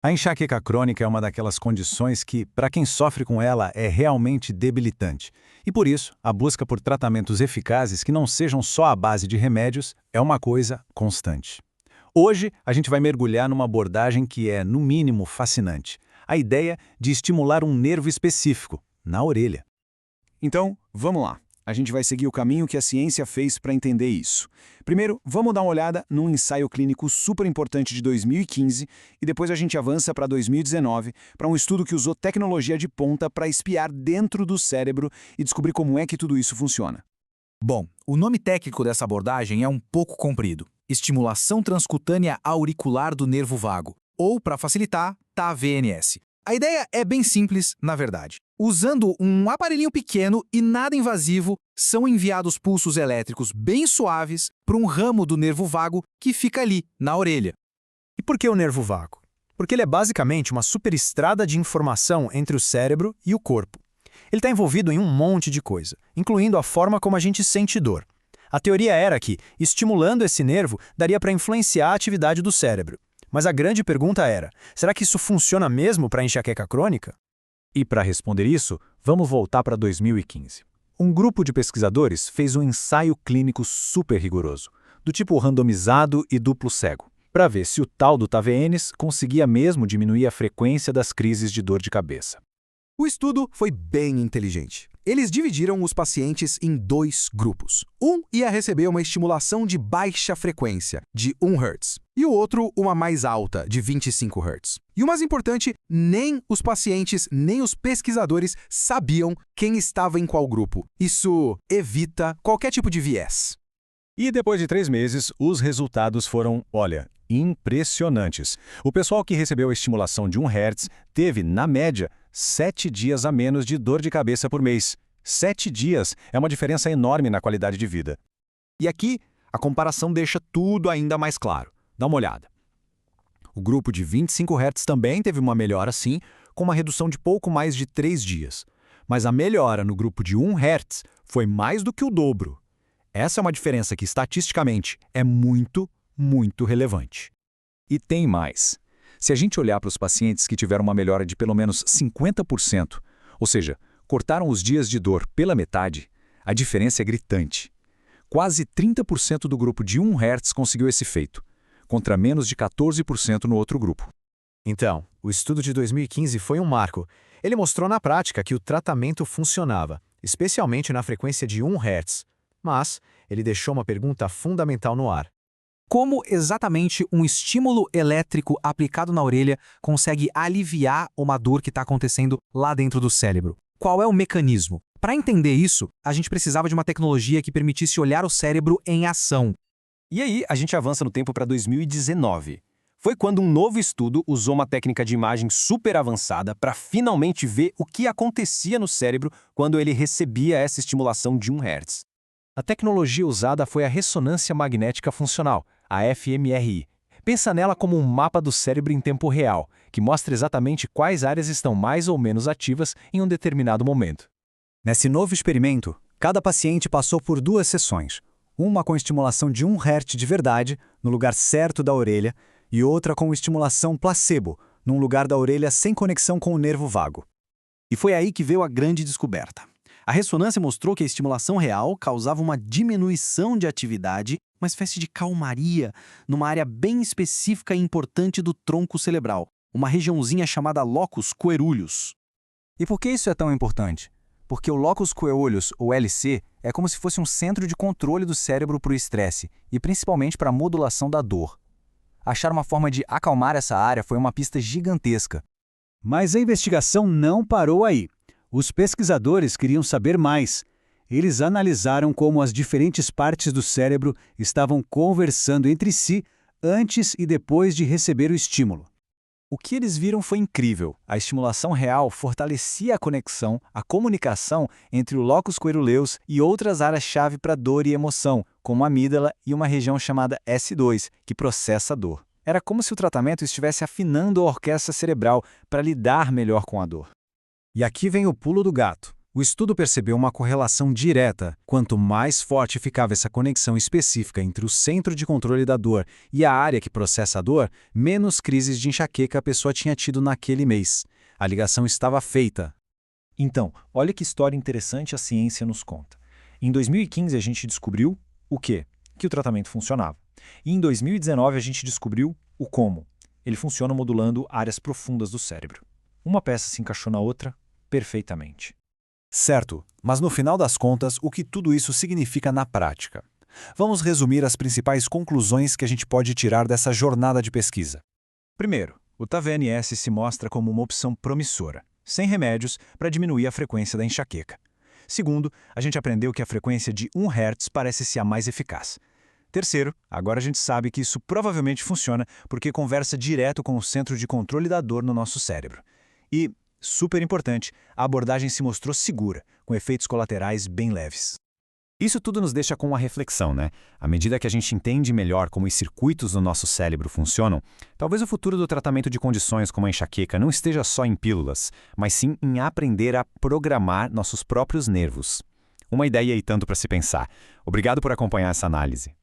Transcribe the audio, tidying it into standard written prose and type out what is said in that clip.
A enxaqueca crônica é uma daquelas condições que, para quem sofre com ela, é realmente debilitante. E por isso, a busca por tratamentos eficazes que não sejam só à base de remédios é uma coisa constante. Hoje, a gente vai mergulhar numa abordagem que é, no mínimo, fascinante. A ideia de estimular um nervo específico, na orelha. Então, vamos lá. A gente vai seguir o caminho que a ciência fez para entender isso. Primeiro, vamos dar uma olhada num ensaio clínico super importante de 2015 e depois a gente avança para 2019 para um estudo que usou tecnologia de ponta para espiar dentro do cérebro e descobrir como é que tudo isso funciona. Bom, o nome técnico dessa abordagem é um pouco comprido. Estimulação transcutânea auricular do nervo vago, ou, para facilitar, TAVNS. A ideia é bem simples, na verdade. Usando um aparelhinho pequeno e nada invasivo, são enviados pulsos elétricos bem suaves para um ramo do nervo vago que fica ali, na orelha. E por que o nervo vago? Porque ele é basicamente uma superestrada de informação entre o cérebro e o corpo. Ele está envolvido em um monte de coisa, incluindo a forma como a gente sente dor. A teoria era que, estimulando esse nervo, daria para influenciar a atividade do cérebro. Mas a grande pergunta era, será que isso funciona mesmo para enxaqueca crônica? E para responder isso, vamos voltar para 2015. Um grupo de pesquisadores fez um ensaio clínico super rigoroso, do tipo randomizado e duplo cego, para ver se o tal do TAVNs conseguia mesmo diminuir a frequência das crises de dor de cabeça. O estudo foi bem inteligente. Eles dividiram os pacientes em dois grupos. Um ia receber uma estimulação de baixa frequência, de 1 Hz, e o outro uma mais alta, de 25 Hz. E o mais importante, nem os pacientes nem os pesquisadores sabiam quem estava em qual grupo. Isso evita qualquer tipo de viés. E depois de 3 meses, os resultados foram, olha, impressionantes. O pessoal que recebeu a estimulação de 1 Hz teve, na média, 7 dias a menos de dor de cabeça por mês. 7 dias é uma diferença enorme na qualidade de vida. E aqui, a comparação deixa tudo ainda mais claro. Dá uma olhada. O grupo de 25 Hz também teve uma melhora, sim, com uma redução de pouco mais de 3 dias. Mas a melhora no grupo de 1 Hz foi mais do que o dobro. Essa é uma diferença que, estatisticamente, é muito relevante. E tem mais. Se a gente olhar para os pacientes que tiveram uma melhora de pelo menos 50%, ou seja, cortaram os dias de dor pela metade, a diferença é gritante. Quase 30% do grupo de 1 Hz conseguiu esse feito, contra menos de 14% no outro grupo. Então, o estudo de 2015 foi um marco. Ele mostrou na prática que o tratamento funcionava, especialmente na frequência de 1 Hz. Mas ele deixou uma pergunta fundamental no ar. Como exatamente um estímulo elétrico aplicado na orelha consegue aliviar uma dor que está acontecendo lá dentro do cérebro? Qual é o mecanismo? Para entender isso, a gente precisava de uma tecnologia que permitisse olhar o cérebro em ação. E aí, a gente avança no tempo para 2019. Foi quando um novo estudo usou uma técnica de imagem super avançada para finalmente ver o que acontecia no cérebro quando ele recebia essa estimulação de 1 Hz. A tecnologia usada foi a ressonância magnética funcional, a fMRI. Pensa nela como um mapa do cérebro em tempo real, que mostra exatamente quais áreas estão mais ou menos ativas em um determinado momento. Nesse novo experimento, cada paciente passou por 2 sessões, uma com estimulação de 1 Hz de verdade, no lugar certo da orelha, e outra com estimulação placebo, num lugar da orelha sem conexão com o nervo vago. E foi aí que veio a grande descoberta. A ressonância mostrou que a estimulação real causava uma diminuição de atividade, uma espécie de calmaria, numa área bem específica e importante do tronco cerebral, uma regiãozinha chamada locus coeruleus. E por que isso é tão importante? Porque o locus coeruleus, ou LC, é como se fosse um centro de controle do cérebro para o estresse, e principalmente para a modulação da dor. Achar uma forma de acalmar essa área foi uma pista gigantesca. Mas a investigação não parou aí. Os pesquisadores queriam saber mais. Eles analisaram como as diferentes partes do cérebro estavam conversando entre si antes e depois de receber o estímulo. O que eles viram foi incrível. A estimulação real fortalecia a conexão, a comunicação entre o locus coeruleus e outras áreas-chave para dor e emoção, como a amígdala e uma região chamada S2, que processa a dor. Era como se o tratamento estivesse afinando a orquestra cerebral para lidar melhor com a dor. E aqui vem o pulo do gato. O estudo percebeu uma correlação direta. Quanto mais forte ficava essa conexão específica entre o centro de controle da dor e a área que processa a dor, menos crises de enxaqueca a pessoa tinha tido naquele mês. A ligação estava feita. Então, olha que história interessante a ciência nos conta. Em 2015 a gente descobriu o quê? Que o tratamento funcionava. E em 2019 a gente descobriu o como. Ele funciona modulando áreas profundas do cérebro. Uma peça se encaixou na outra perfeitamente. Certo, mas no final das contas, o que tudo isso significa na prática? Vamos resumir as principais conclusões que a gente pode tirar dessa jornada de pesquisa. Primeiro, o TAVNS se mostra como uma opção promissora, sem remédios, para diminuir a frequência da enxaqueca. Segundo, a gente aprendeu que a frequência de 1 Hz parece ser a mais eficaz. Terceiro, agora a gente sabe que isso provavelmente funciona porque conversa direto com o centro de controle da dor no nosso cérebro. E, super importante, a abordagem se mostrou segura, com efeitos colaterais bem leves. Isso tudo nos deixa com uma reflexão, né? À medida que a gente entende melhor como os circuitos do nosso cérebro funcionam, talvez o futuro do tratamento de condições como a enxaqueca não esteja só em pílulas, mas sim em aprender a programar nossos próprios nervos. Uma ideia e tanto para se pensar. Obrigado por acompanhar essa análise.